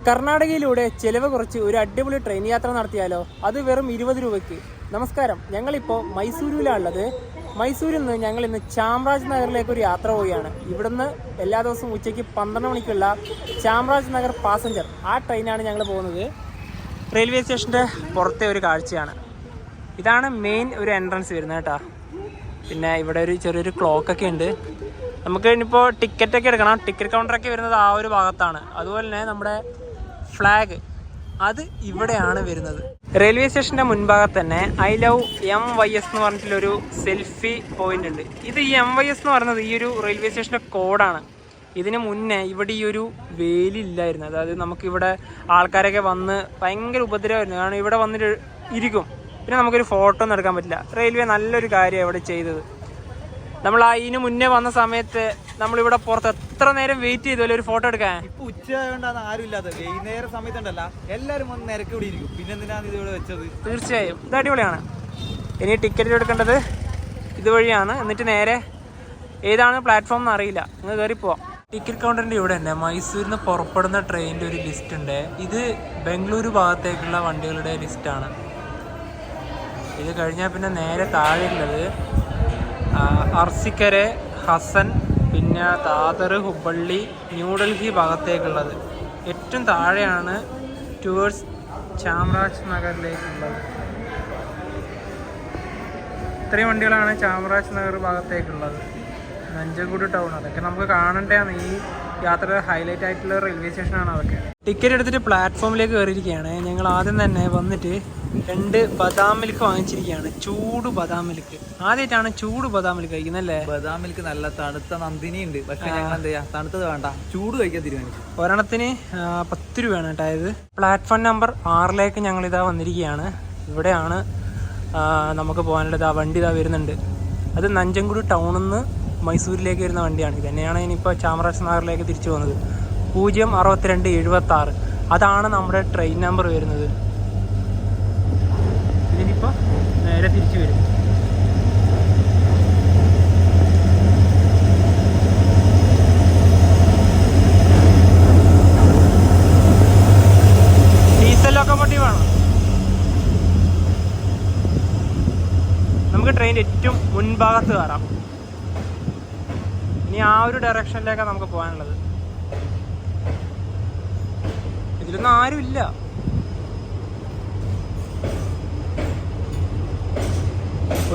കർണാടകയിലൂടെ ചെലവ് കുറച്ച് ഒരു അടിപൊളി ട്രെയിൻ യാത്ര നടത്തിയാലോ? അത് വെറും 20 രൂപയ്ക്ക്. നമസ്കാരം, ഞങ്ങളിപ്പോൾ മൈസൂരിലാണുള്ളത്. മൈസൂരിൽ നിന്ന് ഞങ്ങൾ ഇന്ന് ചാമരാജ് നഗറിലേക്ക് ഒരു യാത്ര പോവുകയാണ്. ഇവിടുന്ന് എല്ലാ ദിവസവും ഉച്ചയ്ക്ക് 12 മണിക്കുള്ള ചാമരാജ് നഗർ പാസഞ്ചർ, ആ ട്രെയിനാണ് ഞങ്ങൾ പോകുന്നത്. റെയിൽവേ സ്റ്റേഷൻ്റെ പുറത്തെ ഒരു കാഴ്ചയാണ്. ഇതാണ് മെയിൻ ഒരു എൻട്രൻസ് വരുന്നത് കേട്ടോ. പിന്നെ ഇവിടെ ഒരു ചെറിയൊരു ക്ലോക്കൊക്കെ ഉണ്ട്. നമുക്ക് ഇനിയിപ്പോൾ ടിക്കറ്റൊക്കെ എടുക്കണം. ടിക്കറ്റ് കൗണ്ടറൊക്കെ വരുന്നത് ആ ഒരു ഭാഗത്താണ്. അതുപോലെ തന്നെ നമ്മുടെ ഫ്ലാഗ് അത് ഇവിടെയാണ് വരുന്നത്. റെയിൽവേ സ്റ്റേഷൻ്റെ മുൻഭാഗത്ത് തന്നെ ഐ ലവ് MYS എന്ന് പറഞ്ഞിട്ടുള്ളൊരു സെൽഫി പോയിന്റ് ഉണ്ട്. ഇത് ഈ MYS എന്ന് പറയുന്നത് ഈ ഒരു റെയിൽവേ സ്റ്റേഷൻ്റെ കോഡാണ്. ഇതിന് മുന്നേ ഇവിടെ ഈ ഒരു വേലിയില്ലായിരുന്നു. അതായത് നമുക്കിവിടെ ആൾക്കാരൊക്കെ വന്ന് ഭയങ്കര ഉപദ്രവമായിരുന്നു. കാരണം ഇവിടെ വന്നിട്ട് ഇരിക്കും, പിന്നെ നമുക്കൊരു ഫോട്ടോ ഒന്നും എടുക്കാൻ പറ്റില്ല. റെയിൽവേ നല്ലൊരു കാര്യമാണ് ഇവിടെ ചെയ്തത്. നമ്മൾ അതിന് മുന്നേ വന്ന സമയത്ത് നമ്മളിവിടെ പുറത്ത് എത്ര നേരം വെയിറ്റ് ചെയ്തല്ലോ ഒരു ഫോട്ടോ എടുക്കാൻ. ഇപ്പൊ ഉച്ചയായോണ്ടാണ് ആരും ഇല്ലാത്തത്. വൈകുന്നേരം സമയത്തുണ്ടല്ല എല്ലാരും വന്ന് നിരക്ക് ഇവിടെ ഇരിക്കും. പിന്നെ എന്തിനാണ് ഇത് ഇവിടെ വെച്ചത്? തീർച്ചയായും ഇത് അടിപൊളിയാണ്. ഇനി ടിക്കറ്റ് എടുക്കേണ്ടത് ഇതുവഴിയാണ്. എന്നിട്ട് നേരെ ഏതാണ് പ്ലാറ്റ്ഫോം എന്ന് അറിയില്ല, നിങ്ങൾ കയറി പോവാം. ടിക്കറ്റ് കൗണ്ടറിൻ്റെ ഇവിടെ തന്നെ മൈസൂരിൽ നിന്ന് പുറപ്പെടുന്ന ട്രെയിനിൻ്റെ ഒരു ലിസ്റ്റ് ഉണ്ട്. ഇത് ബംഗളൂരു ഭാഗത്തേക്കുള്ള വണ്ടികളുടെ ലിസ്റ്റാണ്. ഇത് കഴിഞ്ഞാൽ പിന്നെ നേരെ താഴെയുള്ളത് അർസിക്കര, ഹസൻ, പിന്നെ ദാദർ, ഹുബള്ളി, ന്യൂഡൽഹി ഭാഗത്തേക്കുള്ളത്. ഏറ്റവും താഴെയാണ് ടുവേഴ്സ് ചാമരാജ് നഗറിലേക്കുള്ളത്. ഇത്രയും വണ്ടികളാണ് ചാമരാജ് നഗർ ഭാഗത്തേക്കുള്ളത്. നഞ്ചൻഗുഡ് ടൗൺ, അതൊക്കെ നമുക്ക് കാണേണ്ടതാണ്. ഈ യാത്രയുടെ ഹൈലൈറ്റ് ആയിട്ടുള്ള റെയിൽവേ സ്റ്റേഷനാണ് അതൊക്കെ. ടിക്കറ്റ് എടുത്തിട്ട് പ്ലാറ്റ്ഫോമിലേക്ക് കയറിയിരിക്കുകയാണ്. ഞങ്ങൾ ആദ്യം തന്നെ വന്നിട്ട് 2 ബദാം മിൽക്ക് വാങ്ങിച്ചിരിക്കുകയാണ്. ചൂട് ബദാം മിൽക്ക്. ആദ്യമായിട്ടാണ് ചൂട് ബദാം മിൽക്ക് കഴിക്കുന്നത് അല്ലേ? ബദാം മിൽക്ക് നല്ല തണുത്ത നന്ദിനി ഉണ്ട്. പക്ഷെ ഞങ്ങൾ എന്താ ചെയ്യാ, തണുത്തത് വേണ്ട, ചൂട് കഴിക്കാൻ തീരുമാനിച്ചു. ഒരെണ്ണത്തിന് 10 രൂപയാണ് കേട്ടോ. ഇത് പ്ലാറ്റ്ഫോം നമ്പർ 6ലേക്ക് ഞങ്ങൾ ഇതാ വന്നിരിക്കുകയാണ്. ഇവിടെയാണ് നമുക്ക് പോകാനുള്ളത്. ആ വണ്ടി ഇതാ വരുന്നുണ്ട്. അത് നഞ്ചൻഗുഡ് ടൗണിൽ നിന്ന് മൈസൂരിലേക്ക് വരുന്ന വണ്ടിയാണ്. ഇത് തന്നെയാണ് ഇനിയിപ്പോൾ ചാമരാജ് നഗറിലേക്ക് തിരിച്ചു പോകുന്നത്. 06276 അതാണ് നമ്മുടെ ട്രെയിൻ നമ്പർ വരുന്നത്. ഇതിനിപ്പോൾ നേരെ തിരിച്ചു വരും. ഡീസൽ ലോക്കോമോട്ടീവ് ആണ്. നമുക്ക് ട്രെയിൻ ഏറ്റവും മുൻഭാഗത്ത് കയറാം. ഇനി ആ ഒരു ഡയറക്ഷനിലേക്കാണ് നമുക്ക് പോകാനുള്ളത്. ഇതിലൊന്നും ആരുമില്ല.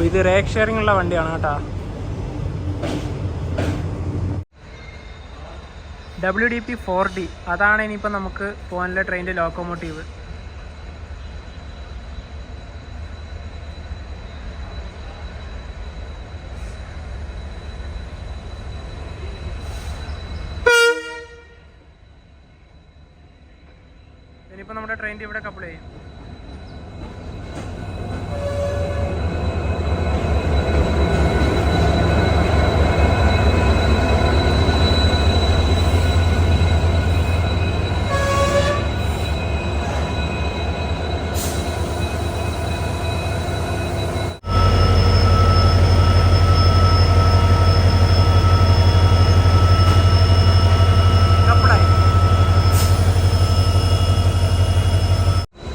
ഇത് റേക്ക് ഷെയറിംഗ് ഉള്ള വണ്ടിയാണ് കേട്ടോ. WDP 4D അതാണ് ഇനിയിപ്പോൾ നമുക്ക് പോകാനുള്ള ട്രെയിനിൻ്റെ ലോക്കോമോട്ടീവ്. ഇനിയിപ്പോൾ നമ്മുടെ ട്രെയിനിൻ്റെ ഇവിടെ കപ്പിൾ ചെയ്യും.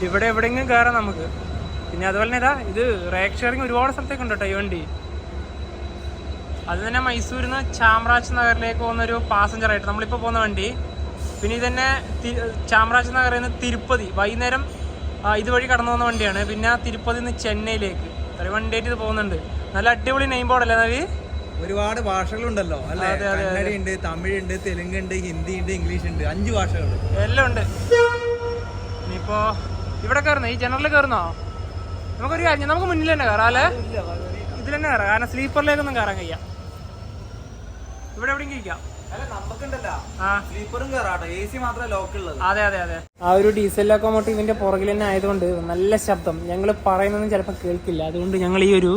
ഇവിടെ എവിടെയെങ്കിലും കയറാം നമുക്ക്. പിന്നെ അതുപോലെ തന്നെ ഇതാ ഇത് റേക്ക് ഷെയറിങ് ഒരുപാട് സ്ഥലത്തേക്ക് ഉണ്ട് കേട്ടോ ഈ വണ്ടി. അത് തന്നെ മൈസൂരിൽ നിന്ന് ചാമരാജ് നഗറിലേക്ക് പോകുന്നൊരു പാസഞ്ചറായിട്ട് നമ്മളിപ്പോൾ പോകുന്ന വണ്ടി. പിന്നെ ഇത് തന്നെ ചാമരാജ് നഗറിൽ നിന്ന് തിരുപ്പതി വൈകുന്നേരം ഇതുവഴി കടന്നു പോകുന്ന വണ്ടിയാണ്. പിന്നെ തിരുപ്പതിയിൽ നിന്ന് ചെന്നൈയിലേക്ക് ഒരു വണ്ടിയായിട്ട് ഇത് പോകുന്നുണ്ട്. നല്ല അടിപൊളി നെയിം ബോർഡല്ലേ നവി? ഒരുപാട് ഭാഷകളുണ്ടല്ലോ അല്ലേ? കന്നഡയുണ്ട്, തമിഴുണ്ട്, തെലുങ്കുണ്ട്, ഹിന്ദി ഉണ്ട്, ഇംഗ്ലീഷ് ഉണ്ട്. 5 ഭാഷകൾ എല്ലാം ഉണ്ട്. ഇനിയിപ്പോൾ ഇവിടെ കയറുന്നോ? ഈ ജനറലിൽ കയറുന്നോ? നമുക്കൊരു കാര്യം, നമുക്ക് മുന്നിൽ തന്നെ കയറാം അല്ലേ? ഇതിൽ തന്നെ കയറാം. കാരണം സ്ലീപ്പറിലേക്കൊന്നും കയറാൻ കഴിയാം. ഇവിടെ എവിടെയെങ്കിലും ഇരിക്കാം. അതെ അതെ അതെ. ആ ഒരു ഡീസൽ ലോക്കോമോട്ടീവിന്റെ പുറകിൽ തന്നെ ആയതുകൊണ്ട് നല്ല ശബ്ദം. ഞങ്ങൾ പറയുന്നതൊന്നും ചിലപ്പോൾ കേൾക്കില്ല. അതുകൊണ്ട് ഞങ്ങൾ ഈ ഒരു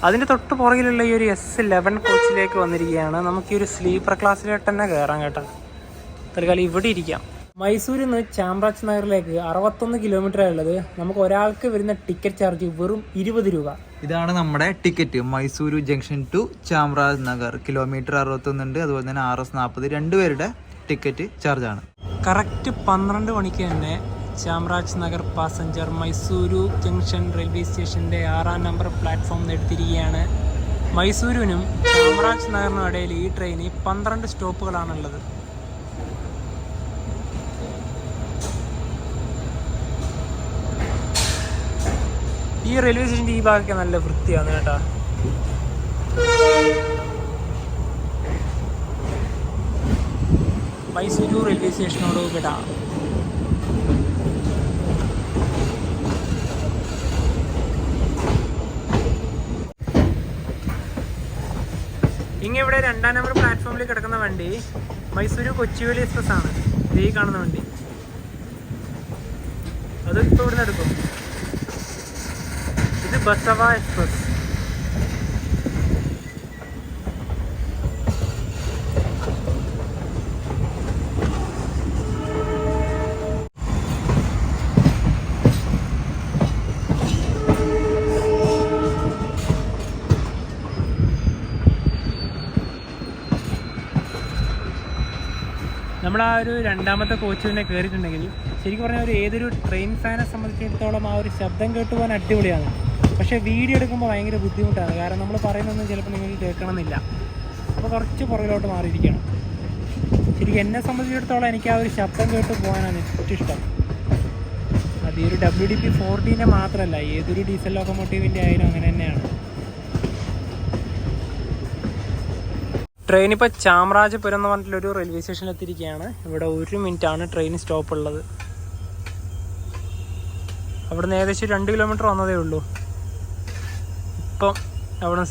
അതിന്റെ തൊട്ട് പുറകിലുള്ള ഈ ഒരു S11 കോച്ചിലേക്ക് വന്നിരിക്കുകയാണ്. നമുക്ക് ഈ ഒരു സ്ലീപ്പർ ക്ലാസ്സിലേക്ക് തന്നെ കയറാം കേട്ടോ. തൽക്കാലം ഇവിടെ ഇരിക്കാം. മൈസൂരിൽ നിന്ന് ചാമരാജ് നഗറിലേക്ക് 61 കിലോമീറ്റർ ഉള്ളത്. നമുക്ക് ഒരാൾക്ക് വരുന്ന ടിക്കറ്റ് ചാർജ് വെറും 20 രൂപ. ഇതാണ് നമ്മുടെ ticket. Mysuru junction to Chamarajanagar. Kilometre 61 ഉണ്ട്. അതുപോലെ തന്നെ RS 40 രണ്ടുപേരുടെ ടിക്കറ്റ് ചാർജ് ആണ്. കറക്റ്റ് 12 മണിക്ക് തന്നെ Chamaraj Nagar passenger Mysuru junction railway സ്റ്റേഷൻ്റെ 6-ാം നമ്പർ പ്ലാറ്റ്ഫോമിൽ എടുത്തിരിക്കുകയാണ്. മൈസൂരുവിനും ചാമരാജ് നഗറിനും ഇടയിൽ ഈ ട്രെയിനിൽ 12 സ്റ്റോപ്പുകളാണുള്ളത്. ഈ റെയിൽവേ സ്റ്റേഷൻ്റെ ഈ ഭാഗമൊക്കെ നല്ല വൃത്തിയാണ് കേട്ടോ. മൈസൂരു റെയിൽവേ സ്റ്റേഷനോട് വിടാം. ഇവിടെ 2-ാം നമ്പർ പ്ലാറ്റ്ഫോമിൽ കിടക്കുന്ന വണ്ടി മൈസൂരു കൊച്ചുവേളി എക്സ്പ്രസ് ആണ്. ഈ കാണുന്ന വണ്ടി അത് ഇപ്പോൾ ഇവിടുന്ന് എടുക്കും. ഇത് ബസവ എക്സ്പ്രസ്. നമ്മൾ ആ ഒരു 2-ാമത്തെ കോച്ച് തന്നെ കയറിയിട്ടുണ്ടെങ്കിൽ ശരിക്കും പറഞ്ഞാൽ ഏതൊരു ട്രെയിൻ ഫാനെ സംബന്ധിച്ചിടത്തോളം ആ ഒരു ശബ്ദം കേട്ടുപോകാൻ അടിപൊളിയാണ്. പക്ഷേ വീഡിയോ എടുക്കുമ്പോൾ ഭയങ്കര ബുദ്ധിമുട്ടാണ്. കാരണം നമ്മൾ പറയുന്നതൊന്നും ചിലപ്പോൾ നിങ്ങൾക്ക് കേൾക്കണമെന്നില്ല. അപ്പോൾ കുറച്ച് പുറകിലോട്ട് മാറിയിരിക്കണം. ശരിക്കും എന്നെ സംബന്ധിച്ചിടത്തോളം എനിക്ക് ആ ഒരു ശബ്ദം കേട്ട് പോകാനാണ് ഏറ്റവും ഇഷ്ടം. അത് ഈ ഒരു WDP-4D മാത്രമല്ല, ഏതൊരു ഡീസൽ ലോക്കോമോട്ടീവിൻ്റെ ആയാലും അങ്ങനെ തന്നെയാണ്. ട്രെയിൻ ഇപ്പോൾ ചാമരാജപുരം എന്ന് പറഞ്ഞിട്ടുള്ളൊരു റെയിൽവേ സ്റ്റേഷനിൽ എത്തിയിരിക്കുകയാണ്. ഇവിടെ 1 മിനിറ്റാണ് ട്രെയിൻ സ്റ്റോപ്പ് ഉള്ളത്. അവിടുന്ന് ഏകദേശം 2 കിലോമീറ്റർ വന്നതേ ഉള്ളൂ. ഇപ്പം അവിടെ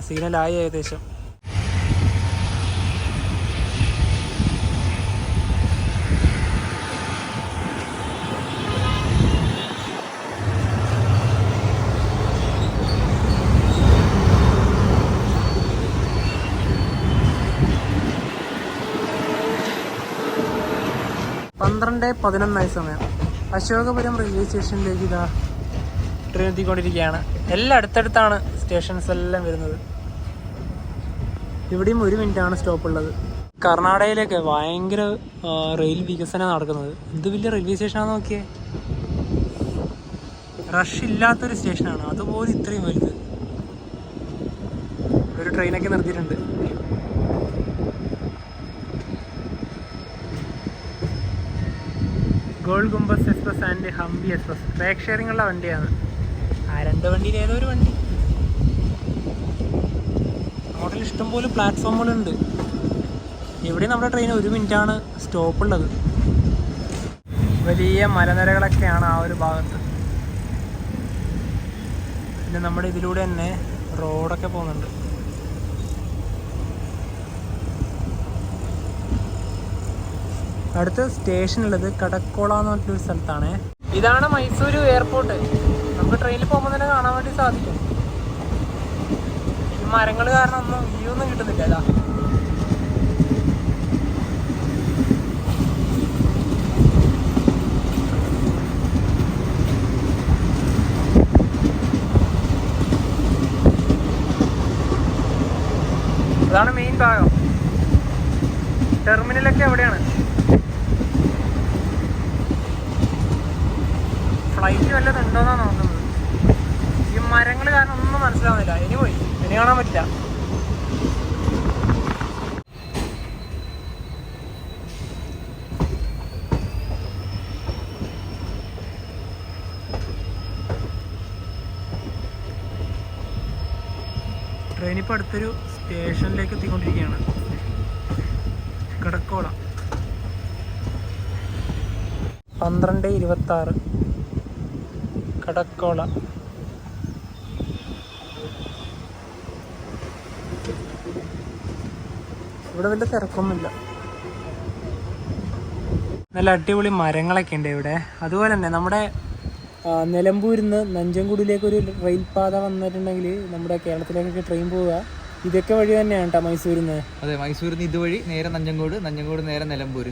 സിഗ്നലായി ഏകദേശം. പന്ത്രണ്ട് 11 സമയം അശോകപുരം റെയിൽവേ സ്റ്റേഷനിലേക്ക് ഇതാ ട്രെയിൻ എത്തിക്കൊണ്ടിരിക്കുകയാണ്. എല്ലാം അടുത്തടുത്താണ് സ്റ്റേഷൻസ് എല്ലാം വരുന്നത്. ഇവിടെയും 1 മിനിറ്റാണ് സ്റ്റോപ്പ് ഉള്ളത്. കർണാടകയിലൊക്കെ ഭയങ്കര റെയിൽ വികസനം നടക്കുന്നത്. എന്ത് വലിയ റെയിൽവേ സ്റ്റേഷനാണെന്ന് നോക്കിയേ. റഷ് ഇല്ലാത്തൊരു സ്റ്റേഷനാണ്, അതുപോലെ ഇത്രയും വലുത്. ഒരു ട്രെയിനൊക്കെ നിർത്തിയിട്ടുണ്ട്. Gol Gumbaz express and Hampi express back sharing ഉള്ള വണ്ടിയാണ്. ആ 2 വണ്ടിയിൽ ഏതോ ഒരു വണ്ടി. അങ്ങോട്ടിൽ ഇഷ്ടംപോലെ പ്ലാറ്റ്ഫോമുകളുണ്ട്. ഇവിടെ നമ്മുടെ ട്രെയിൻ 1 മിനിറ്റാണ് സ്റ്റോപ്പ് ഉള്ളത്. വലിയ മലനിരകളൊക്കെയാണ് ആ ഒരു ഭാഗത്ത്. പിന്നെ നമ്മുടെ ഇതിലൂടെ തന്നെ റോഡൊക്കെ പോകുന്നുണ്ട്. അടുത്ത സ്റ്റേഷനുള്ളത് കടക്കോള എന്ന് പറഞ്ഞിട്ടൊരു സ്ഥലത്താണ്. ഇതാണ് മൈസൂരു എയർപോർട്ട്. നമുക്ക് ട്രെയിനിൽ പോകുമ്പോൾ തന്നെ കാണാൻ വേണ്ടി സാധിക്കും. ഈ മരങ്ങൾ കാരണം ഒന്നും വ്യൂ ഒന്നും കിട്ടുന്നില്ല. അതാ അതാണ് മെയിൻ ഭാഗം. ടെർമിനലൊക്കെ എവിടെയാണ്. ഫ്ലൈറ്റ് വല്ലതും ഉണ്ടോന്നാണ് നോക്കുന്നത്. ഈ മരങ്ങൾ കാരണം ഒന്നും മനസ്സിലാവുന്നില്ല. ഇനി കാണാൻ പറ്റില്ല. ട്രെയിൻ ഇപ്പോൾ അടുത്തൊരു സ്റ്റേഷനിലേക്ക് എത്തിക്കൊണ്ടിരിക്കുകയാണ്. കടക്കോള 12:26 കടക്കോള. ഇവിടെ വലിയ തിരക്കൊന്നുമില്ല. നല്ല അടിപൊളി മരങ്ങളൊക്കെ ഉണ്ട് ഇവിടെ. അതുപോലെ തന്നെ നമ്മുടെ നിലമ്പൂരിൽ നിന്ന് നഞ്ചൻകുടിയിലേക്ക് ഒരു റെയിൽ പാത വന്നിട്ടുണ്ടെങ്കിൽ നമ്മുടെ കേരളത്തിലേക്കൊക്കെ ട്രെയിൻ പോവുക ഇതൊക്കെ വഴി തന്നെയാണ് കേട്ടോ മൈസൂരിൽ നിന്ന്. അതെ, മൈസൂരിൽ നിന്ന് ഇതുവഴി നേരെ നഞ്ചൻകോട് നേരെ നിലമ്പൂർ.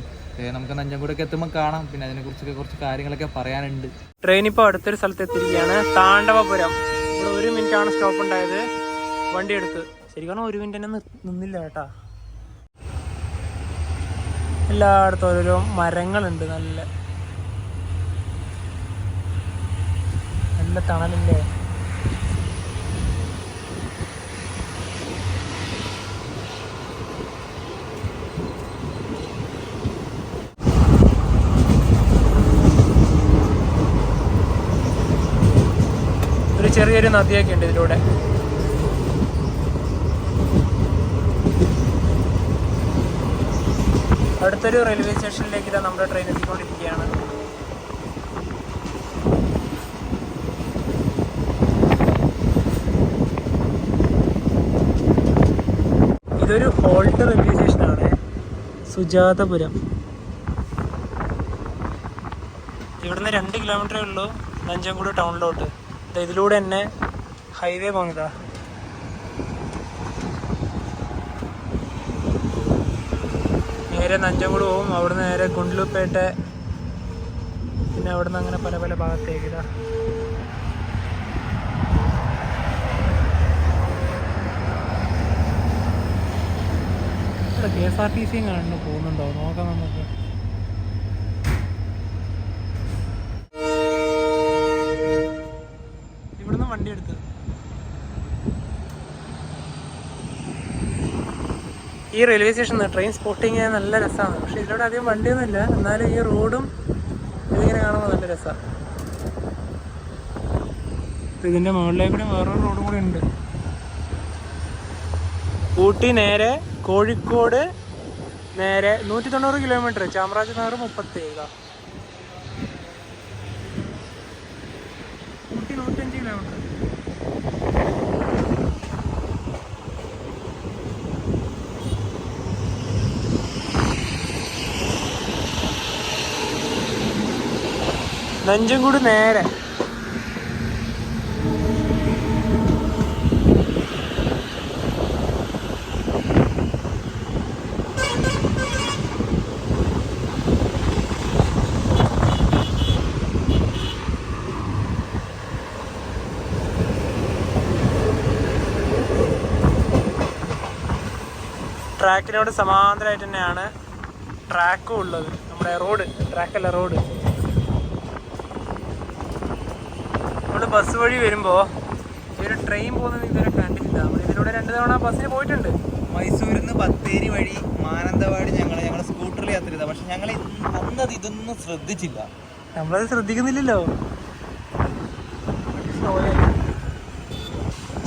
നമുക്ക് നഞ്ചൻകൂടൊക്കെ എത്തുമ്പോൾ കാണാം. പിന്നെ അതിനെക്കുറിച്ചൊക്കെ കുറച്ച് കാര്യങ്ങളൊക്കെ പറയാനുണ്ട്. ട്രെയിൻ ഇപ്പോൾ അടുത്തൊരു സ്ഥലത്ത് എത്തിയിരിക്കുകയാണ്, താണ്ഡവപുരം. ഇവിടെ 1 മിനിറ്റാണ് സ്റ്റോപ്പ് ഉണ്ടായത്. വണ്ടി എടുത്ത് ശരിക്കും 1 മിനിറ്റ് തന്നെ നിന്നില്ല കേട്ടാ. എല്ലായിടത്തും ഓരോരോ മരങ്ങളുണ്ട്. നല്ല നല്ല തണലില്ലേ. ഒരു ചെറിയൊരു നദിയൊക്കെ ഉണ്ട് ഇതിലൂടെ. അടുത്തൊരു റെയിൽവേ സ്റ്റേഷനിലേക്ക് ഇതാ നമ്മുടെ ട്രെയിൻ എത്തിക്കൊണ്ടിരിക്കുകയാണ്. ഇതൊരു ഹോൾട്ട് റെയിൽവേ സ്റ്റേഷനാണ്, സുജാതപുരം. ഇവിടുന്ന് 2 കിലോമീറ്ററേ ഉള്ളൂ നഞ്ചൻഗൂഡ് ടൗണിലോട്ട്. ഇതിലൂടെ തന്നെ ഹൈവേ പോകുന്നതാ. നേരെ നഞ്ചൻഗൂഡ് പോകും, അവിടുന്ന് നേരെ ഗുണ്ടലൂപ്പേട്ട, പിന്നെ അവിടുന്ന് അങ്ങനെ പല പല ഭാഗത്തേക്ക് ഇതാ. KSRTC കാണുന്നു, പോകുന്നുണ്ടോ നോക്കാം നമുക്ക്. ഇവിടുന്ന് വണ്ടി എടുത്ത് ഈ റെയിൽവേ സ്റ്റേഷനിൽ ട്രെയിൻ സ്പോട്ടിങ് ചെയ്യാൻ നല്ല രസമാണ്. പക്ഷെ ഇതിലൂടെ അധികം വണ്ടിയൊന്നുമില്ല, എന്നാലും ഈ റോഡും ഇതിങ്ങനെ കാണുമ്പോൾ നല്ല രസമാണ്. ഇതിൻ്റെ മുകളിലേക്കൂടെ വേറൊരു റോഡും കൂടി ഉണ്ട്. ഊട്ടി നേരെ കോഴിക്കോട് നേരെ 190 കിലോമീറ്റർ, ചാമരാജനഗർ 37. ഊട്ടി 105 കിലോമീറ്റർ. നഞ്ചൻഗൂഡ് നേരെ ട്രാക്കിനോട് സമാന്തരമായിട്ട് തന്നെയാണ് ട്രാക്കും ഉള്ളത്. നമ്മുടെ റോഡ്, ട്രാക്കല്ല റോഡ്. നമ്മൾ ബസ് വഴി വരുമ്പോൾ ഒരു ട്രെയിൻ പോകുന്നത് ഇതുവരെ കണ്ടിട്ടില്ല. നമ്മൾ ഇതിലൂടെ 2 തവണ ബസ്സിന് പോയിട്ടുണ്ട്. മൈസൂരിൽ നിന്ന് ബത്തേരി വഴി മാനന്തവാടി ഞങ്ങൾ സ്കൂട്ടറിൽ യാത്ര ചെയ്ത. പക്ഷെ ഞങ്ങൾ അന്നത് ഇതൊന്നും ശ്രദ്ധിച്ചില്ല. നമ്മളത് ശ്രദ്ധിക്കുന്നില്ലല്ലോ.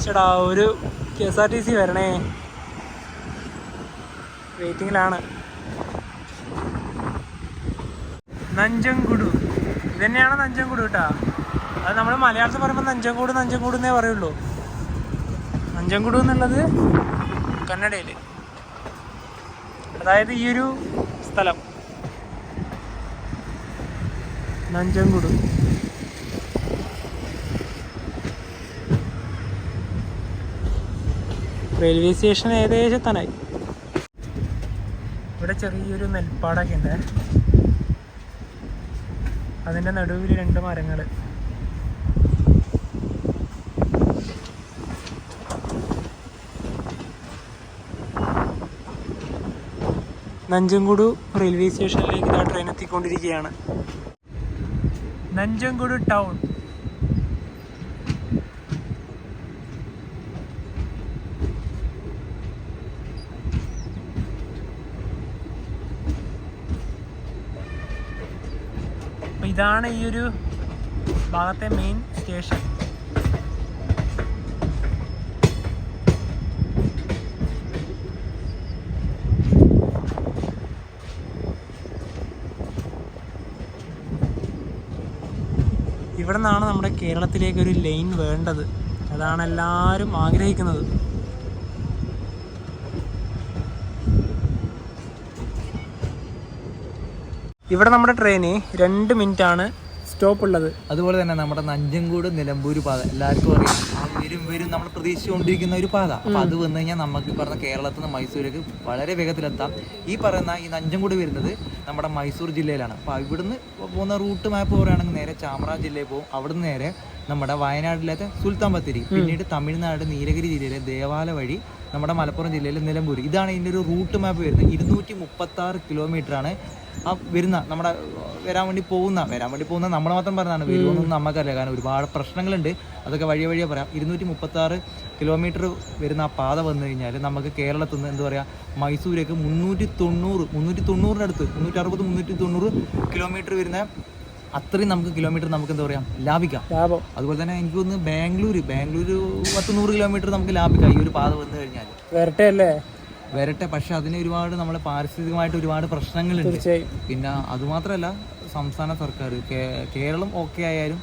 ചേടാ, ഒരു KSRTC വരണേ, വെയിറ്റിങ്ങിലാണ്. നഞ്ചൻഗൂഡ് ഇത് തന്നെയാണ് നഞ്ചൻഗൂഡ് കേട്ടാ. അത് നമ്മൾ മലയാളത്തിൽ പറയുമ്പോൾ നഞ്ചൻഗൂഡ് എന്നേ പറയുള്ളൂ. നഞ്ചൻഗൂഡ് എന്നുള്ളത് കന്നഡയിൽ, അതായത് ഈ ഒരു സ്ഥലം നഞ്ചൻഗൂഡ്. റെയിൽവേ സ്റ്റേഷൻ ഏകദേശം തനായി. ഇവിടെ ചെറിയൊരു നെൽപ്പാടൊക്കെ ഉണ്ട്. അതിൻ്റെ നടുവിൽ 2 മരങ്ങൾ. നഞ്ചൻഗൂഡ് റെയിൽവേ സ്റ്റേഷനിലേക്ക് ഇതാ ട്രെയിൻ എത്തിക്കൊണ്ടിരിക്കുകയാണ്. നഞ്ചൻഗൂഡ് ടൗൺ. ഇതാണ് ഈ ഒരു ഭാഗത്തെ മെയിൻ സ്റ്റേഷൻ. ഇവിടെ നിന്നാണ് നമ്മുടെ കേരളത്തിലേക്കൊരു ലൈൻ വേണ്ടത്. അതാണ് എല്ലാവരും ആഗ്രഹിക്കുന്നത്. ഇവിടെ നമ്മുടെ ട്രെയിന് 2 മിനിറ്റാണ് സ്റ്റോപ്പ് ഉള്ളത്. അതുപോലെ തന്നെ നമ്മുടെ നഞ്ചങ്കോട് നിലമ്പൂർ പാത എല്ലാവർക്കും അറിയാം. വരും നമ്മൾ പ്രതീക്ഷിച്ചുകൊണ്ടിരിക്കുന്ന ഒരു പാത. അപ്പോൾ അത് വന്നു കഴിഞ്ഞാൽ നമുക്ക് പറഞ്ഞ കേരളത്തിൽ നിന്ന് മൈസൂരേക്ക് വളരെ വേഗത്തിലെത്താം. ഈ പറയുന്ന ഈ നഞ്ചങ്കോട് വരുന്നത് നമ്മുടെ മൈസൂർ ജില്ലയിലാണ്. അപ്പോൾ ഇവിടുന്ന് പോകുന്ന റൂട്ട് മാപ്പ് പറയുകയാണെങ്കിൽ നേരെ ചാമറാജ് ജില്ലയിൽ പോകും. അവിടുന്ന് നേരെ നമ്മുടെ വയനാട്ടിലത്തെ സുൽത്താൻ ബത്തേരി, പിന്നീട് തമിഴ്നാട് നീലഗിരി ജില്ലയിലെ ദേവാല വഴി നമ്മുടെ മലപ്പുറം ജില്ലയിലെ നിലമ്പൂർ. ഇതാണ് ഇതിൻ്റെ ഒരു റൂട്ട് മാപ്പ് വരുന്നത്. 236 കിലോമീറ്ററാണ് ആ വരുന്ന നമ്മുടെ വരാൻ വേണ്ടി പോകുന്ന നമ്മൾ മാത്രം പറഞ്ഞതാണ്. വരുമെന്നൊന്നും നമുക്കറിയില്ല, കാരണം ഒരുപാട് പ്രശ്നങ്ങളുണ്ട്. അതൊക്കെ വഴിയെ പറയാം. 236 കിലോമീറ്റർ വരുന്ന ആ പാത വന്നു കഴിഞ്ഞാൽ നമുക്ക് കേരളത്തിൽ നിന്ന് എന്താ പറയുക മൈസൂരേക്ക് 390 അടുത്ത് 360-390 കിലോമീറ്റർ വരുന്ന അത്രയും നമുക്ക് കിലോമീറ്റർ നമുക്ക് എന്താ പറയുക ലാഭിക്കാം. അതുപോലെ തന്നെ എനിക്ക് തോന്നുന്നു ബാംഗ്ലൂർ 100 കിലോമീറ്റർ നമുക്ക് ലാഭിക്കാം ഈ ഒരു പാത വന്നു കഴിഞ്ഞാൽ. വരട്ടെ. പക്ഷെ അതിന് ഒരുപാട് നമ്മളെ പാരിസ്ഥിതികമായിട്ട് ഒരുപാട് പ്രശ്നങ്ങളുണ്ട്. പിന്നെ അതുമാത്രമല്ല, സംസ്ഥാന സർക്കാർ കേരളം ഓക്കെ ആയാലും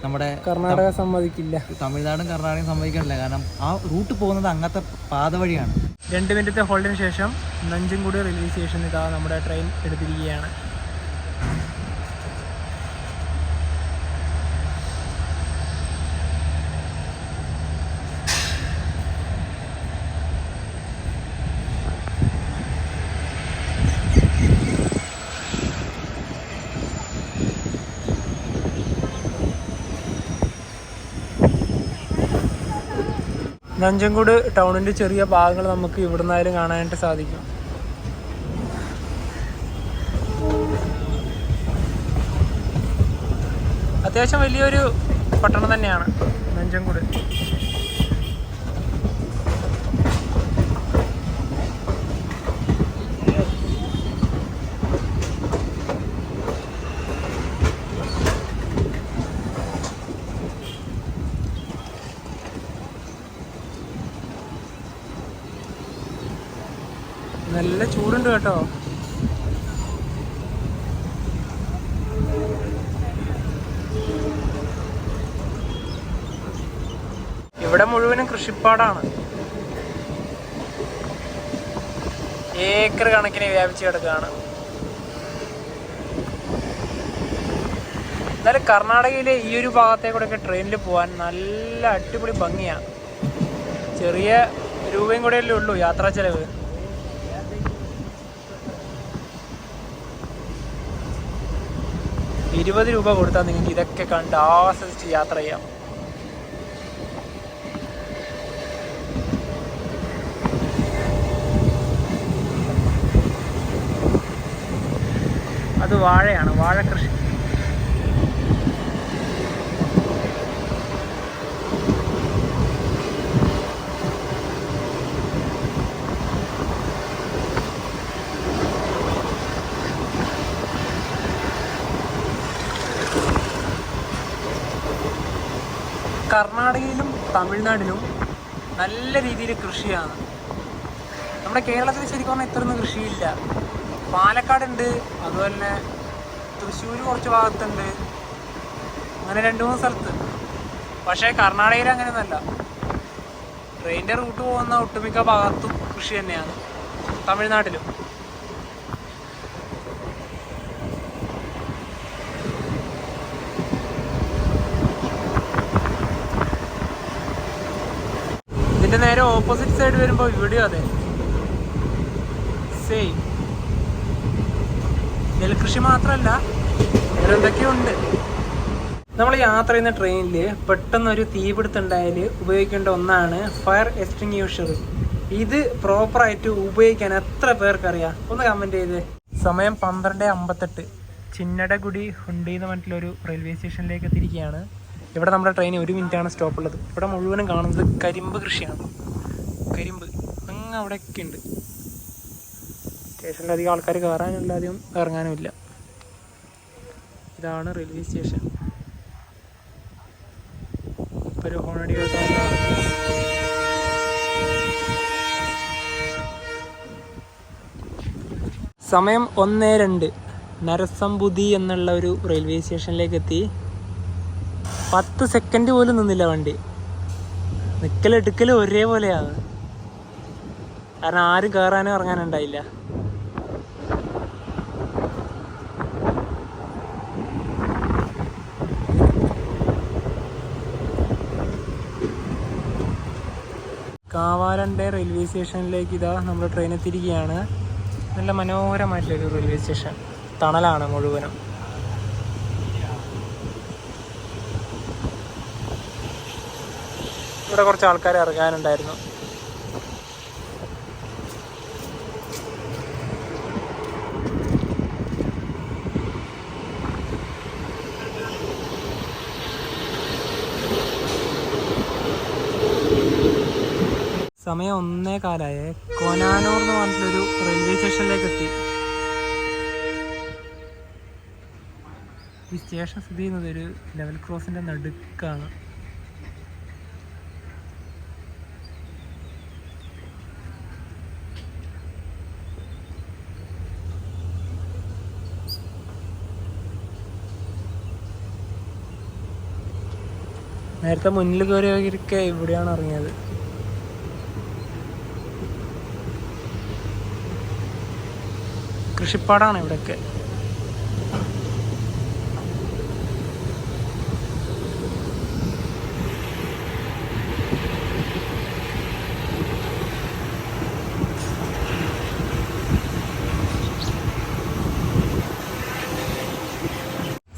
നമ്മുടെ കർണാടക സമ്മതിക്കില്ല, തമിഴ്നാടും കർണാടകയും സമ്മതിക്കാനില്ല. കാരണം ആ റൂട്ട് പോകുന്നത് അങ്ങനത്തെ പാത വഴിയാണ്. 2 മിനിറ്റത്തെ ഹോൾഡിന് ശേഷം നഞ്ചങ്കോട് റെയിൽവേ സ്റ്റേഷനിൽ ഇതാ നമ്മുടെ ട്രെയിൻ എടുത്തിരിക്കുകയാണ്. നഞ്ചങ്കോട് ടൗണിൻ്റെ ചെറിയ ഭാഗങ്ങൾ നമുക്ക് ഇവിടുന്നായാലും കാണാനായിട്ട് സാധിക്കും. അത്യാവശ്യം വലിയൊരു പട്ടണം തന്നെയാണ് നഞ്ചങ്കോട്. നല്ല ചൂടുണ്ട് കേട്ടോ. ഇവിടെ മുഴുവനും കൃഷിപ്പാടാണ്. ഏക്കർ കണക്കിന് വ്യാപിച്ച് കിടക്കുകയാണ്. എന്നാലും കർണാടകയിലെ ഈ ഒരു ഭാഗത്തേക്കൂടെയൊക്കെ ട്രെയിനിൽ പോകാൻ നല്ല അടിപൊളി ഭംഗിയാണ്. ചെറിയ രൂപയും കൂടെയല്ലേ ഉള്ളൂ യാത്രാ ചെലവ്. 20 രൂപ കൊടുത്താൽ നിങ്ങൾക്ക് ഇതൊക്കെ കണ്ട് ആസ്വദിച്ച് യാത്ര ചെയ്യാം. അത് വാഴയാണ്, വാഴ കൃഷി. കർണാടകയിലും തമിഴ്നാട്ടിലും നല്ല രീതിയിൽ കൃഷിയാണ്. നമ്മുടെ കേരളത്തിൽ ശരിക്കും പറഞ്ഞാൽ ഇത്രയൊന്നും കൃഷിയില്ല. പാലക്കാടുണ്ട്, അതുപോലെ തന്നെ തൃശ്ശൂർ കുറച്ച് ഭാഗത്തുണ്ട്, അങ്ങനെ 2-3 സ്ഥലത്ത്. പക്ഷേ കർണാടകയിൽ അങ്ങനെയൊന്നുമല്ല. ട്രെയിനിൻ്റെ റൂട്ട് പോകുന്ന ഒട്ടുമിക്ക ഭാഗത്തും കൃഷി തന്നെയാണ്. തമിഴ്നാട്ടിലും ഇതിൻ്റെ നേരെ ഓപ്പോസിറ്റ് സൈഡ് വരുമ്പോൾ ഇവിടെയും അതെ സെയിം. നെൽകൃഷി മാത്രമല്ല, വേറെ എന്തൊക്കെയുണ്ട്. നമ്മൾ യാത്ര ചെയ്യുന്ന ട്രെയിനിൽ പെട്ടെന്നൊരു തീപിടുത്തുണ്ടായാൽ ഉപയോഗിക്കേണ്ട ഒന്നാണ് ഫയർ എക്സ്റ്റിങ്ക്യൂഷർ. ഇത് പ്രോപ്പറായിട്ട് ഉപയോഗിക്കാൻ എത്ര പേർക്കറിയാം? ഒന്ന് കമൻറ്റ് ചെയ്ത്. സമയം 12:58. ചിന്നടഗുഡി ഹുണ്ടി എന്ന് പറഞ്ഞിട്ടുള്ളൊരു റെയിൽവേ സ്റ്റേഷനിലേക്ക് എത്തിയിരിക്കുകയാണ്. ഇവിടെ നമ്മുടെ ട്രെയിൻ 1 മിനിറ്റാണ് സ്റ്റോപ്പുള്ളത്. ഇവിടെ മുഴുവനും കാണുന്നത് കരിമ്പ് കൃഷിയാണ്. കരിമ്പ് അങ്ങ് അവിടെയൊക്കെ ഉണ്ട്. സ്റ്റേഷനിൽ അധികം ആൾക്കാർ കയറാനുള്ള അധികം ഇറങ്ങാനും ഇല്ല. ഇതാണ് റെയിൽവേ സ്റ്റേഷൻ. ഇപ്പോൾ ഒരു ഹോണടി കേൾക്കാനുള്ള സമയം 1:02. നരസംബുദ്ധി എന്നുള്ള ഒരു റെയിൽവേ സ്റ്റേഷനിലേക്ക് എത്തി. 10 സെക്കൻഡ് പോലും നിന്നില്ല വണ്ടി. നിൽക്കലെടുക്കൽ ഒരേപോലെയാണ്. കാരണം ആരും കയറാനോ ഇറങ്ങാനോ ഉണ്ടായില്ല. കാവാലണ്ടേ റെയിൽവേ സ്റ്റേഷനിലേക്ക് ഇതാ നമ്മൾ ട്രെയിൻ എത്തിയിരിക്കുകയാണ്. നല്ല മനോഹരമായിട്ടൊരു റെയിൽവേ സ്റ്റേഷൻ, തണലാണ് മുഴുവനും. ഇവിടെ കുറച്ച് ആൾക്കാർ ഇറങ്ങാനുണ്ടായിരുന്നു. സമയം 1:15. കൊനാനൂർ എന്ന് പറഞ്ഞിട്ടൊരു റെയിൽവേ സ്റ്റേഷനിലേക്ക് എത്തി. ഈ സ്റ്റേഷൻ സ്ഥിതി ചെയ്യുന്നത് ഒരു ലെവൽ ക്രോസിൻ്റെ നടുക്കാണ്. നേരത്തെ മുന്നിൽ കയറിയൊക്കെ ഇവിടെയാണ് ഇറങ്ങിയത്. കൃഷിപ്പാടാണ് ഇവിടെയൊക്കെ.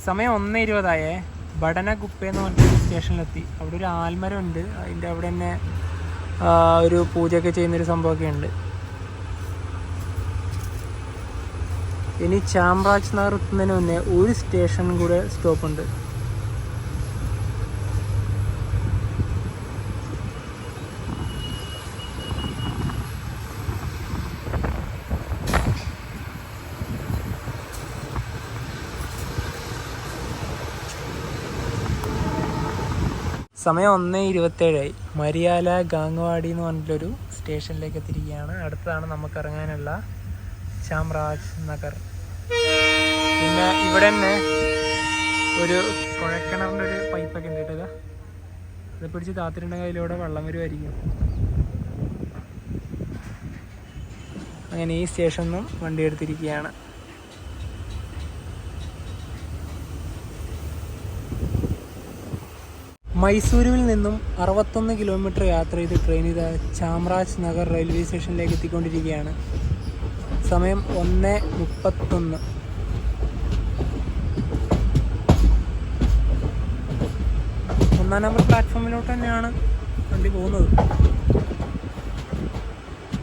സമയം 1:20. ബഡനഗുപ്പ എന്ന് പറഞ്ഞൊരു സ്റ്റേഷനിലെത്തി. അവിടെ ഒരു ആൽമരം ഉണ്ട്. അതിൻ്റെ അവിടെ തന്നെ ഒരു പൂജയൊക്കെ ചെയ്യുന്നൊരു സംഭവമൊക്കെ ഉണ്ട്. ഇനി ചാംറാജ് നഗർ എത്തുന്നതിന് മുന്നേ ഒരു സ്റ്റേഷൻ കൂടെ സ്റ്റോപ്പുണ്ട്. സമയം 1:27. മരിയാല ഗാംഗവാടി എന്ന് പറഞ്ഞിട്ടൊരു സ്റ്റേഷനിലേക്ക് എത്തിയിരിക്കുകയാണ്. അടുത്താണ് നമുക്ക് ഇറങ്ങാനുള്ള ചാംറാജ് നഗർ. പിന്നെ ഇവിടെ തന്നെ ഒരു കുഴക്കിണറിൻ്റെ ഒരു പൈപ്പൊക്കെ ഉണ്ട് കേട്ടോ. അത് പിടിച്ച് താത്തിട്ടുണ്ടെങ്കിൽ അതിലൂടെ വെള്ളം വരുമായിരിക്കും. അങ്ങനെ ഈ സ്റ്റേഷനിൽ നിന്നും വണ്ടി എടുത്തിരിക്കുകയാണ്. മൈസൂരുവിൽ നിന്നും 61 കിലോമീറ്റർ യാത്ര ചെയ്ത് ട്രെയിൻ ചെയ്ത ചാംറാജ് നഗർ റെയിൽവേ സ്റ്റേഷനിലേക്ക് എത്തിക്കൊണ്ടിരിക്കുകയാണ്. സമയം 1:31. ഒന്നാം നമ്പർ പ്ലാറ്റ്ഫോമിലോട്ട് തന്നെയാണ് വണ്ടി പോകുന്നത്.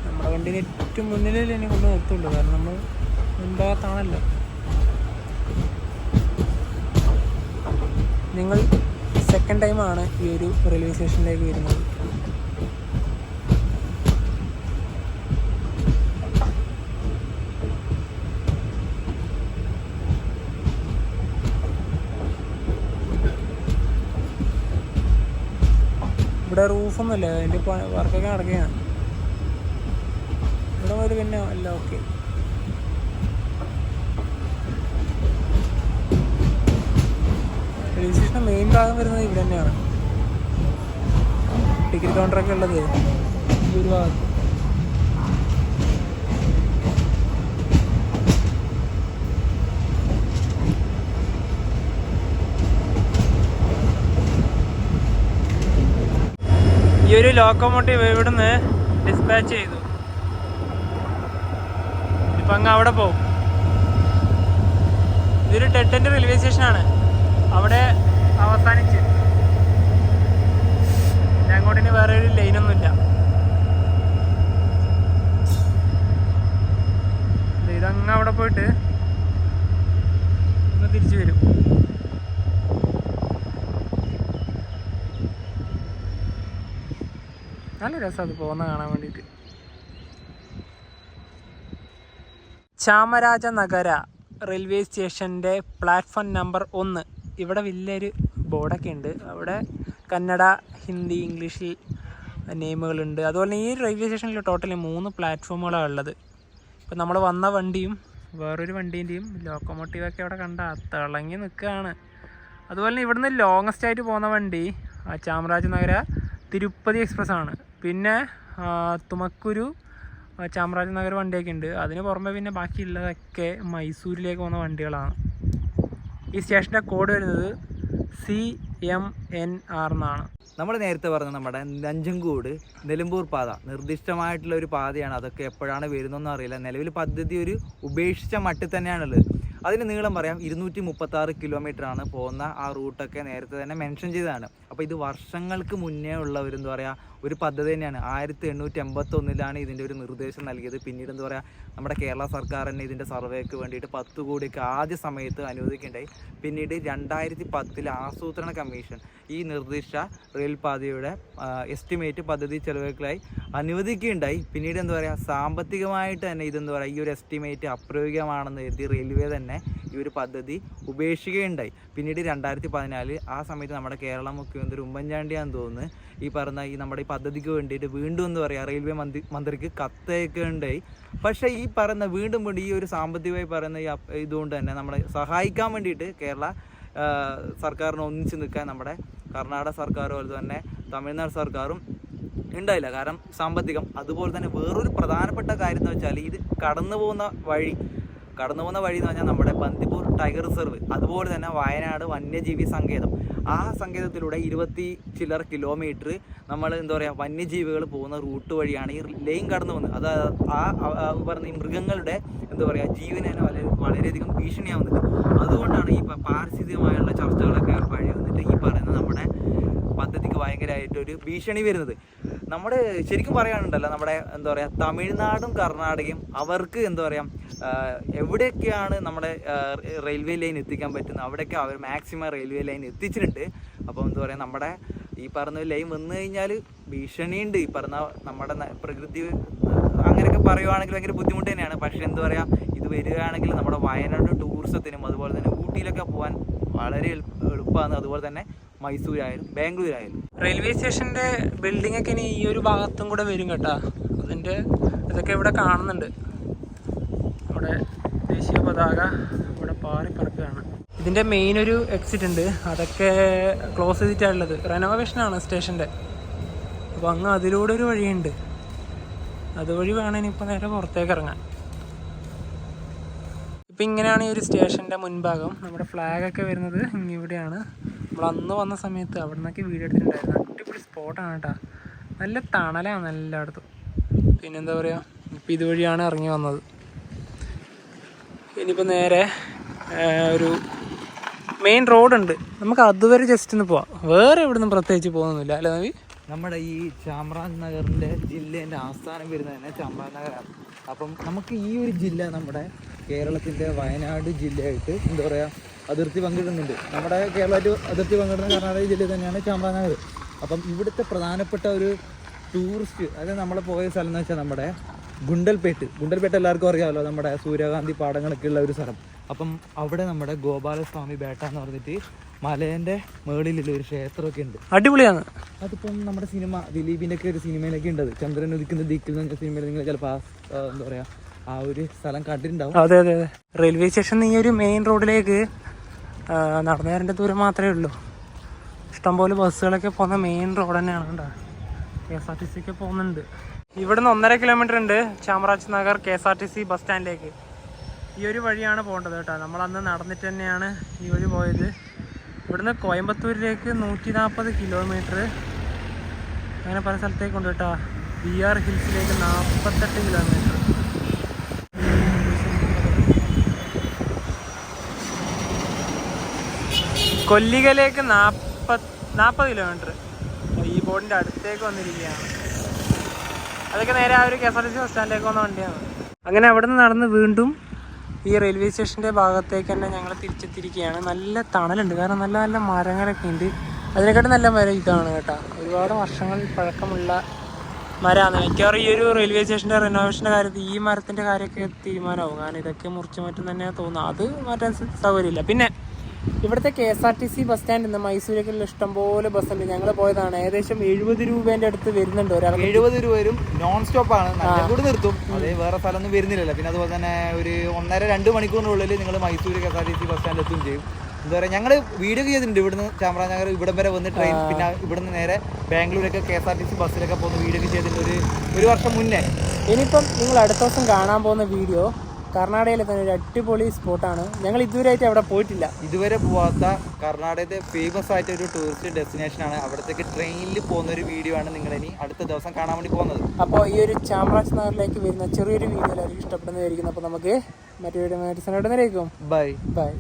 നമ്മുടെ വണ്ടി ഏറ്റവും മുന്നിൽ തന്നെ കൊണ്ട് നിർത്തുള്ളൂ, കാരണം നമ്മൾ മുൻഭാഗത്താണല്ലോ. നിങ്ങൾ സെക്കൻഡ് ടൈമാണ് ഈ ഒരു റെയിൽവേ സ്റ്റേഷനിലേക്ക് വരുന്നത്. ഇവിടെ റൂഫൊന്നുമില്ല, അതിൻ്റെ വർക്കൊക്കെ നടക്കുകയാണ്. ഇവിടെ മുതൽ പിന്നെ അല്ല ഓക്കെ. റെയിൽവേ സ്റ്റേഷൻ്റെ മെയിൻ ഭാഗം വരുന്നത് ഇവിടെ തന്നെയാണ്. ടിക്കറ്റ് കൗണ്ടറൊക്കെ ഉള്ളത് ഈ ഒരു ഭാഗത്ത്. ഈ ഒരു ലോക്കോമോട്ടീവ് ഇവിടുന്ന് ഡിസ്പാച്ച് ചെയ്തു. ഇപ്പം അങ്ങ് അവിടെ പോകും. ഇതൊരു ഡെഡ് എൻഡ് റെയിൽവേ സ്റ്റേഷനാണ്. അവിടെ അവസാനിച്ച് അങ്ങോട്ടിന് വേറെ ഒരു ലൈനൊന്നുമില്ല. ഇതങ്ങ് അവിടെ പോയിട്ട് ഒന്ന് തിരിച്ചു വരും. നല്ല രസം അത് പോകുന്ന കാണാൻ വേണ്ടിയിട്ട്. ചാമരാജ നഗര റെയിൽവേ സ്റ്റേഷൻ്റെ പ്ലാറ്റ്ഫോം നമ്പർ 1. ഇവിടെ വലിയൊരു ബോർഡൊക്കെ ഉണ്ട്. അവിടെ കന്നഡ, ഹിന്ദി, ഇംഗ്ലീഷിൽ നെയിമുകളുണ്ട്. അതുപോലെ ഈ റെയിൽവേ സ്റ്റേഷനിൽ ടോട്ടലി 3 പ്ലാറ്റ്ഫോമുകളാണ് ഉള്ളത്. ഇപ്പം നമ്മൾ വന്ന വണ്ടിയും വേറൊരു വണ്ടീൻ്റെയും ലോക്കോമോട്ടീവൊക്കെ അവിടെ കണ്ട തിളങ്ങി നിൽക്കുകയാണ്. അതുപോലെ തന്നെ ഇവിടുന്ന് ലോങ്ങസ്റ്റ് ആയിട്ട് പോകുന്ന വണ്ടി ചാമരാജ നഗര തിരുപ്പതി എക്സ്പ്രസ് ആണ്. പിന്നെ തുമക്കുരു ചാമരാജ നഗർ വണ്ടിയൊക്കെ ഉണ്ട്. അതിന് പുറമെ പിന്നെ ബാക്കിയുള്ളതൊക്കെ മൈസൂരിലേക്ക് പോകുന്ന വണ്ടികളാണ്. ഈ സ്റ്റേഷൻ്റെ കോഡ് വരുന്നത് MNR എന്നാണ്. നമ്മൾ നേരത്തെ പറഞ്ഞ നമ്മുടെ നഞ്ചൻകൂട് നിലമ്പൂർ പാത നിർദ്ദിഷ്ടമായിട്ടുള്ള ഒരു പാതയാണ്. അതൊക്കെ എപ്പോഴാണ് വരുന്നതെന്ന് അറിയില്ല. നിലവിൽ പദ്ധതി ഒരു ഉപേക്ഷിച്ച മട്ടിൽ തന്നെയാണുള്ളത്. അതിന് നീളം പറയാം 236 കിലോമീറ്റർ ആണ് പോകുന്ന ആ റൂട്ടൊക്കെ നേരത്തെ തന്നെ മെൻഷൻ ചെയ്തതാണ്. അപ്പോൾ ഇത് വർഷങ്ങൾക്ക് മുന്നേ ഉള്ള ഒരു എന്താ പറയുക ഒരു പദ്ധതി തന്നെയാണ്. 1881 ഇതിൻ്റെ ഒരു നിർദ്ദേശം നൽകിയത്. പിന്നീട് എന്താ പറയുക നമ്മുടെ കേരള സർക്കാർ തന്നെ ഇതിൻ്റെ സർവേക്ക് വേണ്ടിയിട്ട് 10 കോടിയൊക്കെ ആദ്യ സമയത്ത് അനുവദിക്കുകയുണ്ടായി. പിന്നീട് 2010 ആസൂത്രണ കമ്മീഷൻ ഈ നിർദ്ദിഷ്ട റെയിൽപാതയുടെ എസ്റ്റിമേറ്റ് പദ്ധതി ചെലവുകൾക്കായി അനുവദിക്കുകയുണ്ടായി. പിന്നീട് എന്താ പറയുക സാമ്പത്തികമായിട്ട് തന്നെ ഇതെന്താ പറയുക ഈ ഒരു എസ്റ്റിമേറ്റ് അപ്രയോഗികമാണെന്ന് കരുതി റെയിൽവേ തന്നെ ഈ ഒരു പദ്ധതി ഉപേക്ഷിക്കുകയുണ്ടായി. പിന്നീട് 2014 ആ സമയത്ത് നമ്മുടെ കേരള മുഖ്യമന്ത്രി ഉമ്മൻചാണ്ടിയാന്ന് തോന്നുന്നു ഈ പറഞ്ഞ ഈ നമ്മുടെ ഈ പദ്ധതിക്ക് വേണ്ടിയിട്ട് വീണ്ടും എന്താ പറയുക റെയിൽവേ മന്ത്രിക്ക് കത്തയക്കുകയുണ്ടായി. പക്ഷേ ഈ പറയുന്ന വീണ്ടും ഈ ഒരു സാമ്പത്തികമായി പറയുന്ന ഈ ഇതുകൊണ്ട് തന്നെ നമ്മളെ സഹായിക്കാൻ വേണ്ടിയിട്ട് കേരള സർക്കാരിന് ഒന്നിച്ച് നിൽക്കാൻ നമ്മുടെ കർണാടക സർക്കാരും അതുപോലെ തന്നെ തമിഴ്നാട് സർക്കാരും ഉണ്ടായില്ല. കാരണം സാമ്പത്തികം. അതുപോലെ തന്നെ വേറൊരു പ്രധാനപ്പെട്ട കാര്യം എന്ന് വെച്ചാൽ ഇത് കടന്നു പോകുന്ന വഴി എന്ന് പറഞ്ഞാൽ നമ്മുടെ ബന്ദിപ്പൂർ ടൈഗർ റിസർവ്, അതുപോലെ തന്നെ വയനാട് വന്യജീവി സങ്കേതം. ആ സങ്കേതത്തിലൂടെ 20 ചില്ലറ കിലോമീറ്റർ നമ്മൾ എന്താ പറയുക വന്യജീവികൾ പോകുന്ന റൂട്ട് വഴിയാണ് ഈ ലൈൻ കടന്നു പോകുന്നത്. അത് പറഞ്ഞ ഈ മൃഗങ്ങളുടെ എന്താ പറയുക ജീവന് തന്നെ വളരെയധികം ഭീഷണിയാവുന്നുണ്ട്. അതുകൊണ്ടാണ് ഈ പാരിസ്ഥിതികമായുള്ള ചർച്ചകളൊക്കെ വഴി വന്നിട്ട് ഈ പറയുന്ന നമ്മുടെ പദ്ധതിക്ക് ഭയങ്കരമായിട്ടൊരു ഭീഷണി വരുന്നത്. നമ്മുടെ ശരിക്കും പറയാനുണ്ടല്ലോ നമ്മുടെ എന്താ പറയുക തമിഴ്നാടും കർണാടകയും അവർക്ക് എന്താ പറയുക എവിടെയൊക്കെയാണ് നമ്മുടെ റെയിൽവേ ലൈൻ എത്തിക്കാൻ പറ്റുന്നത് അവിടെയൊക്കെ അവർ മാക്സിമം റെയിൽവേ ലൈൻ എത്തിച്ചിട്ടുണ്ട്. അപ്പോൾ എന്താ പറയുക നമ്മുടെ ഈ പറഞ്ഞ ലൈൻ വന്നു കഴിഞ്ഞാൽ ഭീഷണിയുണ്ട്. ഈ പറഞ്ഞ നമ്മുടെ പ്രകൃതി അങ്ങനെയൊക്കെ പറയുവാണെങ്കിൽ ഭയങ്കര ബുദ്ധിമുട്ട് തന്നെയാണ്. പക്ഷേ എന്താ പറയുക ഇത് വരികയാണെങ്കിൽ നമ്മുടെ വയനാട് ടൂറിസത്തിനും അതുപോലെ തന്നെ ഊട്ടിയിലൊക്കെ പോകാൻ വളരെ എളുപ്പമാണ്. അതുപോലെ തന്നെ മൈസൂരായാലും ബാംഗ്ലൂരായാലും. റെയിൽവേ സ്റ്റേഷൻ്റെ ബിൽഡിംഗ് ഒക്കെ ഇനി ഈ ഒരു ഭാഗത്തും കൂടെ വരും കേട്ടോ. അതിൻ്റെ ഇതൊക്കെ ഇവിടെ കാണുന്നുണ്ട്. നമ്മുടെ ദേശീയ പതാക ഇവിടെ പാറി പറക്കുകയാണ്. ഇതിൻ്റെ മെയിൻ ഒരു എക്സിറ്റ് ഉണ്ട്, അതൊക്കെ ക്ലോസ് ചെയ്തിട്ടാണുള്ളത്. റെനോവേഷനാണ് സ്റ്റേഷൻ്റെ. അപ്പോൾ അങ്ങ് അതിലൂടെ ഒരു വഴിയുണ്ട്, അതുവഴി വേണം ഇനിയിപ്പോൾ നേരെ പുറത്തേക്ക് ഇറങ്ങാൻ. ഇപ്പം ഇങ്ങനെയാണ് ഈ ഒരു സ്റ്റേഷൻ്റെ മുൻഭാഗം. നമ്മുടെ ഫ്ലാഗൊക്കെ വരുന്നത് ഇവിടെയാണ്. നമ്മൾ അന്ന് വന്ന സമയത്ത് അവിടെ നിന്നൊക്കെ വീഡിയോ എടുത്തിട്ടുണ്ടായിരുന്നു. അടിപൊളി സ്പോട്ടാണ് കേട്ടോ. നല്ല തണലാണ് എല്ലായിടത്തും. പിന്നെന്താ പറയുക ഇപ്പം ഇതുവഴിയാണ് ഇറങ്ങി വന്നത്. ഇനിയിപ്പോൾ നേരെ ഒരു മെയിൻ റോഡുണ്ട്, നമുക്ക് അതുവരെ ജസ്റ്റ് ഒന്ന് പോവാം. വേറെ എവിടെ നിന്നും പ്രത്യേകിച്ച് പോകുന്നില്ല അല്ലേ നവി? നമ്മുടെ ഈ ചാമരാജനഗറിൻ്റെ ജില്ലേൻ്റെ ആസ്ഥാനം വരുന്നത് തന്നെ ചാമരാജനഗറാണ്. അപ്പം നമുക്ക് ഈ ഒരു ജില്ല നമ്മുടെ കേരളത്തിൻ്റെ വയനാട് ജില്ലയായിട്ട് എന്താ പറയുക അതിർത്തി പങ്കിടുന്നുണ്ട്. നമ്മുടെ കേരളമായിട്ട് അതിർത്തി പങ്കിടുന്ന കർണാടക ജില്ല തന്നെയാണ് ചാമരാജനഗർ. അപ്പം ഇവിടുത്തെ പ്രധാനപ്പെട്ട ഒരു ടൂറിസ്റ്റ് അതായത് നമ്മൾ പോയ സ്ഥലം എന്ന് വെച്ചാൽ നമ്മുടെ ഗുണ്ടൽപേട്ട് എല്ലാവർക്കും അറിയാമല്ലോ, നമ്മുടെ സൂര്യകാന്തി പാടങ്ങളൊക്കെ ഉള്ള ഒരു സ്ഥലം. അപ്പം അവിടെ നമ്മുടെ ഗോപാലസ്വാമി ബേട്ട എന്ന് പറഞ്ഞിട്ട് മലേൻ്റെ മുകളിലുള്ള ഒരു ക്ഷേത്രമൊക്കെ ഉണ്ട്. അടിപൊളിയാണ്. അതിപ്പം നമ്മുടെ സിനിമ ദിലീപിൻ്റെ ഒക്കെ ഒരു സിനിമയിലൊക്കെ ഉണ്ട്. ചന്ദ്രൻ ഉദിക്കുന്ന ദിക്കിൽ എന്ന് പറഞ്ഞ സിനിമയിൽ നിങ്ങൾ ചിലപ്പോൾ എന്താ പറയുക ആ ഒരു സ്ഥലം കണ്ടിട്ടുണ്ടാവും. അതെ അതെ അതെ. റെയിൽവേ സ്റ്റേഷൻ ഈ ഒരു മെയിൻ റോഡിലേക്ക് നടന്നു വരേണ്ട ദൂരം മാത്രമേ ഉള്ളൂ. ഇഷ്ടംപോലെ ബസ്സുകളൊക്കെ പോകുന്ന മെയിൻ റോഡ് തന്നെയാണ് കേട്ടോ. KSRTC ഒക്കെ പോകുന്നുണ്ട്. ഇവിടുന്ന് 1.5 കിലോമീറ്റർ ഉണ്ട് ചാമരാജനഗർ KSRTC ബസ് സ്റ്റാൻഡിലേക്ക്. ഈ ഒരു വഴിയാണ് പോകേണ്ടത് കേട്ടോ. നമ്മളന്ന് നടന്നിട്ട് തന്നെയാണ് ഈ വഴി പോയത്. ഇവിടുന്ന് കോയമ്പത്തൂരിലേക്ക് 140 കിലോമീറ്റർ അങ്ങനെ പല സ്ഥലത്തേക്കുണ്ട് കേട്ടോ. BR ഹിൽസിലേക്ക് 48 കിലോമീറ്റർ. കൊല്ലികലേക്ക് 40 കിലോമീറ്റർ. ഈ ബോർഡിൻ്റെ അടുത്തേക്ക് വന്നിരിക്കുകയാണ്. അതൊക്കെ നേരെ ആ ഒരു KSRTC ബസ് സ്റ്റാൻഡിലേക്ക് വന്ന വണ്ടിയാണ്. അങ്ങനെ അവിടെ നിന്ന് നടന്ന് വീണ്ടും ഈ റെയിൽവേ സ്റ്റേഷൻ്റെ ഭാഗത്തേക്ക് തന്നെ ഞങ്ങൾ തിരിച്ചെത്തിയിരിക്കുകയാണ്. നല്ല തണലുണ്ട്, കാരണം നല്ല നല്ല മരങ്ങളൊക്കെ ഉണ്ട്. അതിനെക്കാട്ടും നല്ല മരം ഇതാണ് കേട്ടോ. ഒരുപാട് വർഷങ്ങൾ പഴക്കമുള്ള മരമാണ്. മിക്കവാറും ഈ ഒരു റെയിൽവേ സ്റ്റേഷൻ്റെ റിനോവേഷൻ്റെ കാര്യത്തിൽ ഈ മരത്തിൻ്റെ കാര്യമൊക്കെ തീരുമാനമാവും. കാരണം ഇതൊക്കെ മുറിച്ച് മാറ്റും തന്നെയാണ് തോന്നുന്നത്. അത് മാറ്റാൻ സൗകര്യമില്ല. പിന്നെ ഇവിടുത്തെ KSRTC ബസ് സ്റ്റാൻഡിൽ നിന്ന് മൈസൂരേക്കുള്ള ഇഷ്ടംപോലെ ബസ്സുണ്ട്. ഞങ്ങൾ പോയതാണ്. ഏകദേശം 70 രൂപേൻ്റെ അടുത്ത് വരുന്നുണ്ട് ഒരാൾക്ക്. 70 രൂപ വരും. നോൺ സ്റ്റോപ്പാണ്. കൂടെ നിർത്തും. അതേ വേറെ സ്ഥലമൊന്നും വരുന്നില്ലല്ലോ. പിന്നെ അതുപോലെ തന്നെ ഒരു 1.5-2 മണിക്കൂറിനുള്ളിൽ നിങ്ങൾ മൈസൂർ KSRTC ബസ് സ്റ്റാൻഡിൽ എത്തുകയും ചെയ്യും. എന്താ പറയുക ഞങ്ങൾ വീഡിയോ ചെയ്തിട്ടുണ്ട്. ഇവിടുന്ന് ചാമരാജനഗർ ഇവിടം വരെ വന്ന് ട്രെയിൻ, പിന്നെ ഇവിടുന്ന് നേരെ ബാംഗ്ലൂരൊക്കെ KSRTC ബസ്സിലൊക്കെ പോകുന്ന വീഡിയോ ചെയ്തിട്ടുണ്ട് ഒരു വർഷം മുന്നേ. ഇനിയിപ്പം നിങ്ങൾ അടുത്ത ദിവസം കാണാൻ പോകുന്ന വീഡിയോ കർണാടകയിലെ തന്നെ ഒരു അടിപൊളി സ്പോട്ടാണ്. ഞങ്ങൾ ഇതുവരെയായിട്ട് അവിടെ പോയിട്ടില്ല. ഇതുവരെ പോവാത്ത കർണാടകത്തെ ഫേമസ് ആയിട്ട് ഒരു ടൂറിസ്റ്റ് ഡെസ്റ്റിനേഷൻ ആണ്. അവിടത്തേക്ക് ട്രെയിനിൽ പോകുന്ന ഒരു വീഡിയോ ആണ് നിങ്ങൾ ഇനി അടുത്ത ദിവസം കാണാൻ വേണ്ടി പോകുന്നത്. അപ്പോൾ ഈ ഒരു ചാമരാജ് നഗറിലേക്ക് വരുന്ന ചെറിയൊരു വീഡിയോ എല്ലാവർക്കും ഇഷ്ടപ്പെടുന്നതായിരിക്കും. അപ്പോൾ നമുക്ക് മറ്റൊരു വീഡിയോ നേരിക്കും. Bye bye.